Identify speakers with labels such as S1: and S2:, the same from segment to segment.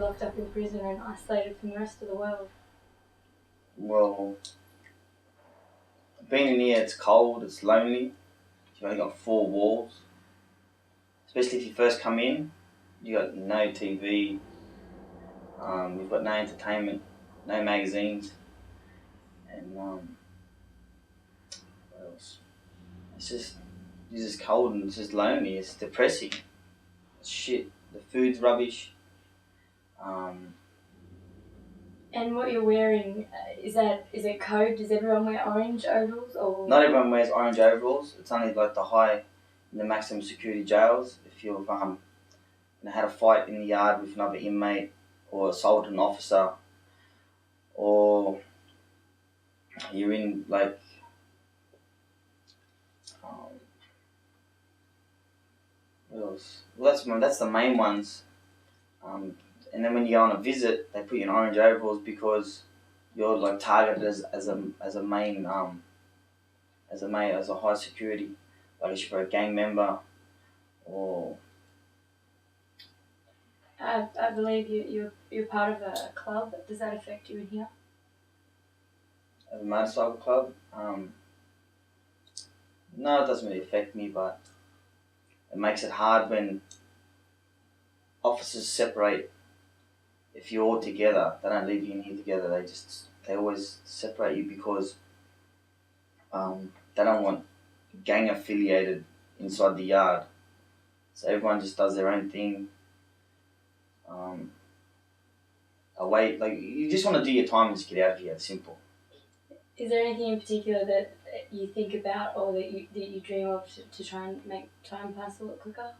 S1: locked up in prison and isolated from the rest of the world?
S2: Well, being in here, it's cold, it's lonely. You've only got 4 walls. Especially if you first come in, you got no TV, you've got no entertainment, no magazines, and what else? It's just cold and it's just lonely. It's depressing. It's shit. The food's rubbish.
S1: And what you're wearing, is it code? Does everyone wear orange overalls or?
S2: Not everyone wears orange overalls. It's only like the maximum security jails. If you've had a fight in the yard with another inmate, or assaulted an officer, or you're in like what else? Well, that's the main ones. And then when you go on a visit, they put you in orange overalls because you're like targeted as a main as a high security, like if you're a gang member or.
S1: I believe you're part of a club. Does that affect you in here?
S2: A motorcycle club. No, it doesn't really affect me, but it makes it hard when officers separate. If you're all together, they don't leave you in here together. They always separate you because they don't want gang affiliated inside the yard. So everyone just does their own thing. Away, like you just want to do your time and just get out of here. It's simple.
S1: Is there anything in particular that you think about or that you dream of to try and make time pass a lot quicker?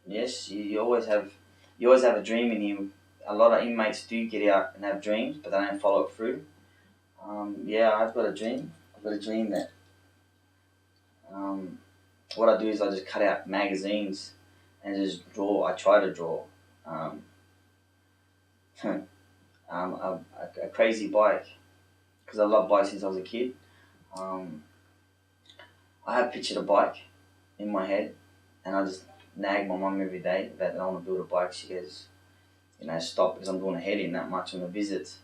S2: Yes, you always have a dream in you. A lot of inmates do get out and have dreams, but they don't follow it through. Yeah, I've got a dream. I've got a dream that what I do is I just cut out magazines and just draw. I try to draw a crazy bike because I love bikes since I was a kid. I have pictured a bike in my head, and I just nag my mum every day that I want to build a bike. She goes, stop because I'm doing a head-in that much on the visits.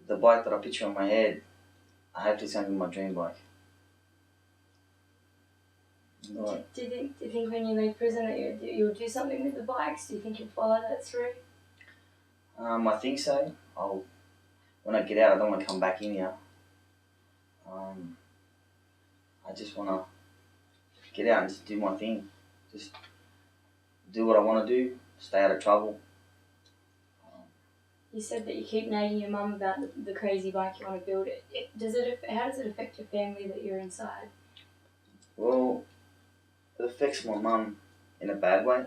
S2: The bike that I picture in my head, I hope it's going to be my dream bike.
S1: Right. Do you think when you leave prison that you'll do something with the bikes? Do you think you'll follow that through?
S2: I think so. When I get out, I don't want to come back in here. I just want to get out and just do my thing. Just do what I want to do. Stay out of trouble.
S1: You said that you keep nagging your mum about the crazy bike you want to build. How does it affect your family that you're inside?
S2: Well, it affects my mum in a bad way.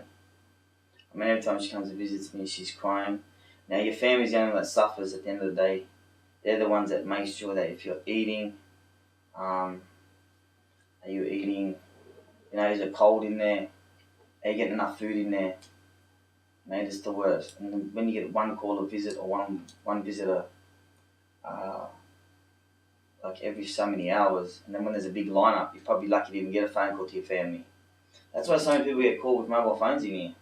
S2: I mean, every time she comes and visits me, she's crying. Now, your family's the only one that suffers at the end of the day. They're the ones that make sure that if you're eating, are you eating, is it cold in there? Are you getting enough food in there? Mate, it's the worst. And when you get one call a visit or one visitor, like every so many hours, and then when there's a big lineup, you're probably lucky to even get a phone call to your family. That's why so many people get called with mobile phones in here.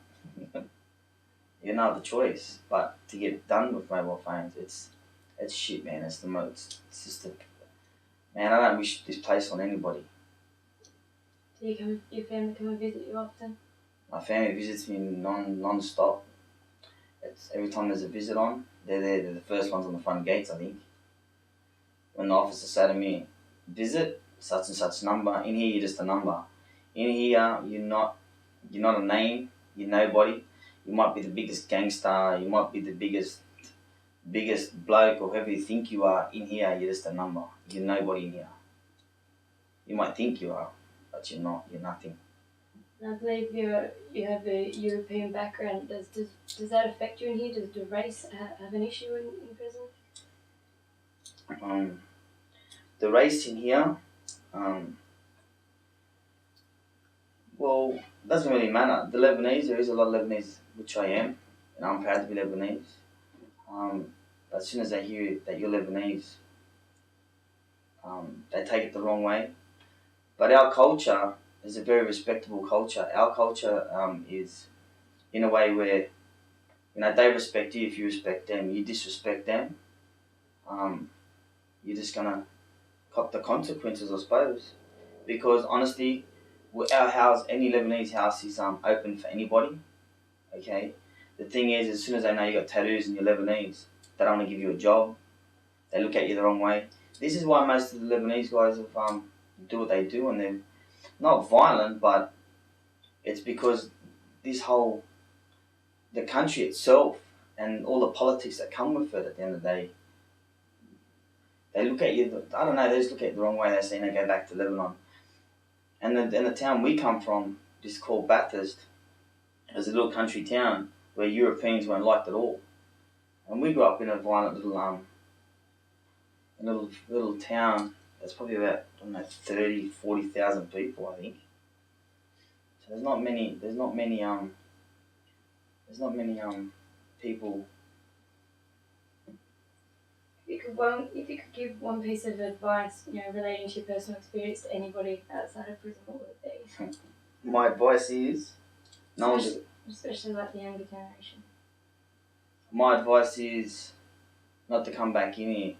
S2: You don't have the choice, but to get done with mobile phones, it's shit, man. It's the most. It's just man. I don't wish this place on anybody.
S1: Do your family come and visit you often?
S2: My family visits me non-stop. It's every time there's a visit on, they're there. They're the first ones on the front gates, I think. When the officer say to me, visit such and such number. In here, you're just a number. In here, you're not a name. You're nobody. You might be the biggest gangster. You might be the biggest bloke or whoever you think you are. In here, you're just a number. You're nobody in here. You might think you are, but you're not. You're nothing.
S1: I believe you have a European background. Does that affect you in here? Does race have an issue in prison?
S2: The race in here, well, it doesn't really matter. The Lebanese, there is a lot of Lebanese, which I am, and I'm proud to be Lebanese. But as soon as they hear that you're Lebanese, they take it the wrong way. But our culture is a very respectable culture. Our culture is in a way where they respect you if you respect them. You disrespect them, um, you're just gonna cop the consequences, I suppose. Because honestly, our house, any Lebanese house, is open for anybody. Okay, the thing is, as soon as they know you got tattoos and you're Lebanese, they don't want to give you a job. They look at you the wrong way. This is why most of the Lebanese guys have do what they do, and they're not violent, but it's because this whole the country itself and all the politics that come with it. At the end of the day, they look at you. I don't know. They just look at you the wrong way. They say, "No, go back to Lebanon." And the town we come from is called Bathurst. It's a little country town where Europeans weren't liked at all. And we grew up in a violent little town that's probably about, I don't know, 30, 40,000 people, I think. So there's not many people.
S1: If you could give one piece of advice, relating to your personal experience to anybody outside of prison, what would it be?
S2: My advice is no one's.
S1: Especially like the younger generation.
S2: My advice is not to come back in here.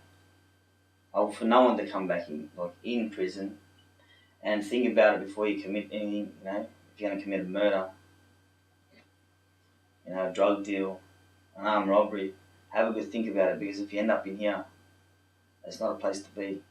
S2: For no one to come back in prison, and think about it before you commit anything. If you're going to commit a murder, a drug deal, an armed robbery, have a good think about it, because if you end up in here, it's not a place to be.